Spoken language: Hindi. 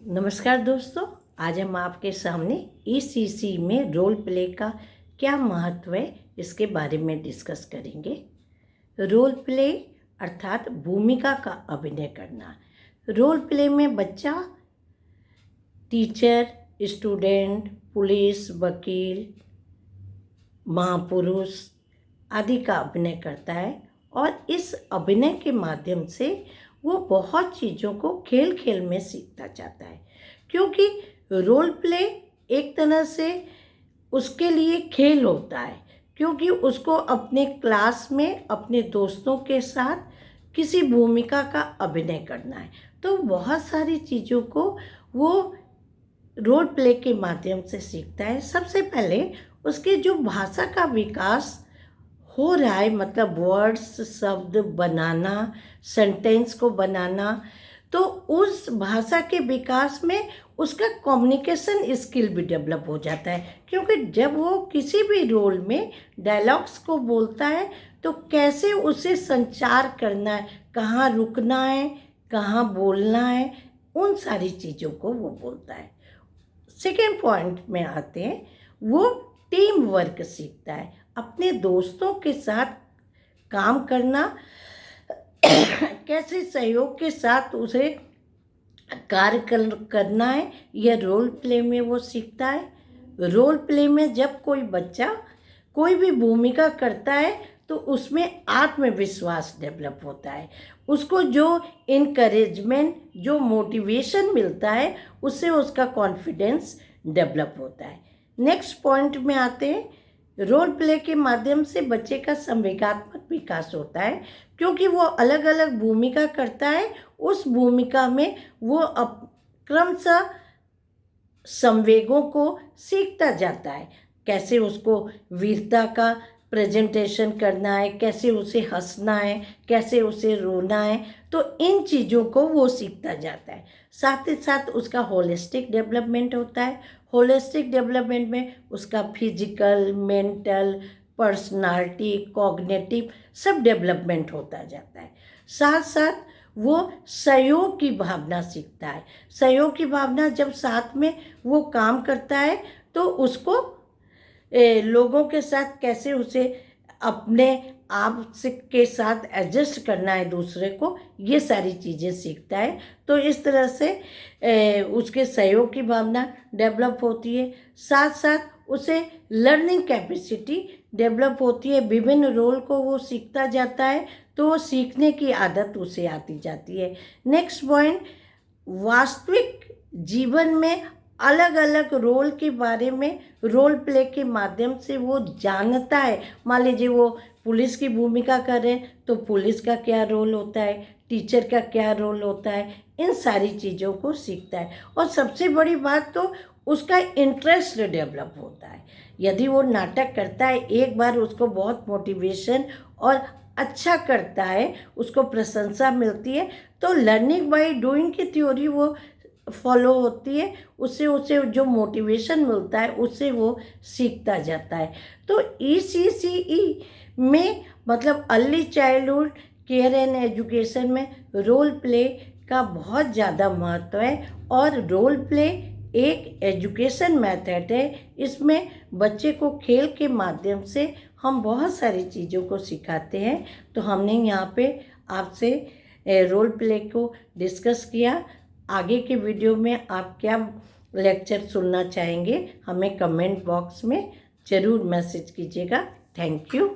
नमस्कार दोस्तों, आज हम आपके सामने ईसीसी में रोल प्ले का क्या महत्व है इसके बारे में डिस्कस करेंगे। रोल प्ले अर्थात भूमिका का अभिनय करना। रोल प्ले में बच्चा टीचर, स्टूडेंट, पुलिस, वकील, महापुरुष आदि का अभिनय करता है और इस अभिनय के माध्यम से वो बहुत चीज़ों को खेल खेल में सीखता जाता है, क्योंकि रोल प्ले एक तरह से उसके लिए खेल होता है, क्योंकि उसको अपने क्लास में अपने दोस्तों के साथ किसी भूमिका का अभिनय करना है। तो बहुत सारी चीज़ों को वो रोल प्ले के माध्यम से सीखता है। सबसे पहले उसके जो भाषा का विकास हो रहा है, मतलब वर्ड्स, शब्द बनाना, सेंटेंस को बनाना, तो उस भाषा के विकास में उसका कम्युनिकेशन स्किल भी डेवलप हो जाता है, क्योंकि जब वो किसी भी रोल में डायलॉग्स को बोलता है तो कैसे उसे संचार करना है, कहाँ रुकना है, कहाँ बोलना है, उन सारी चीज़ों को वो बोलता है। सेकेंड पॉइंट में आते हैं, वो टीम वर्क सीखता है, अपने दोस्तों के साथ काम करना, कैसे सहयोग के साथ उसे कार्य करना है, यह रोल प्ले में वो सीखता है। रोल प्ले में जब कोई बच्चा कोई भी भूमिका करता है तो उसमें आत्मविश्वास डेवलप होता है, उसको जो इनकरेजमेंट, जो मोटिवेशन मिलता है, उससे उसका कॉन्फिडेंस डेवलप होता है। नेक्स्ट पॉइंट में आते हैं, रोल प्ले के माध्यम से बच्चे का संवेगात्मक विकास होता है, क्योंकि वो अलग अलग भूमिका करता है, उस भूमिका में वो क्रमशः संवेगों को सीखता जाता है, कैसे उसको वीरता का प्रेजेंटेशन करना है, कैसे उसे हंसना है, कैसे उसे रोना है, तो इन चीज़ों को वो सीखता जाता है। साथ ही साथ उसका होलिस्टिक डेवलपमेंट होता है। होलिस्टिक डेवलपमेंट में उसका फिजिकल, मेंटल, पर्सनालिटी, कॉग्निटिव सब डेवलपमेंट होता जाता है। साथ साथ वो सहयोग की भावना सीखता है। सहयोग की भावना, जब साथ में वो काम करता है तो उसको लोगों के साथ कैसे उसे अपने आप से के साथ एडजस्ट करना है दूसरे को, ये सारी चीज़ें सीखता है। तो इस तरह से उसके सहयोग की भावना डेवलप होती है। साथ साथ उसे लर्निंग कैपेसिटी डेवलप होती है, विभिन्न रोल को वो सीखता जाता है, तो वो सीखने की आदत उसे आती जाती है। नेक्स्ट पॉइंट, वास्तविक जीवन में अलग अलग रोल के बारे में रोल प्ले के माध्यम से वो जानता है। मान लीजिए वो पुलिस की भूमिका कर रहे हैं तो पुलिस का क्या रोल होता है, टीचर का क्या रोल होता है, इन सारी चीज़ों को सीखता है। और सबसे बड़ी बात तो उसका इंटरेस्ट डेवलप होता है। यदि वो नाटक करता है, एक बार उसको बहुत मोटिवेशन और अच्छा करता है, उसको प्रशंसा मिलती है, तो लर्निंग बाय डूइंग की थ्योरी वो फॉलो होती है, उससे उसे जो मोटिवेशन मिलता है उससे वो सीखता जाता है। तो ईसीसीई में मतलब early childhood care and education में रोल प्ले का बहुत ज़्यादा महत्व है, और रोल प्ले एक एजुकेशन मेथड है। इसमें बच्चे को खेल के माध्यम से हम बहुत सारी चीज़ों को सिखाते हैं। तो हमने यहाँ पे आपसे रोल प्ले को डिस्कस किया। आगे के वीडियो में आप क्या लेक्चर सुनना चाहेंगे, हमें कमेंट बॉक्स में ज़रूर मैसेज कीजिएगा। Thank you.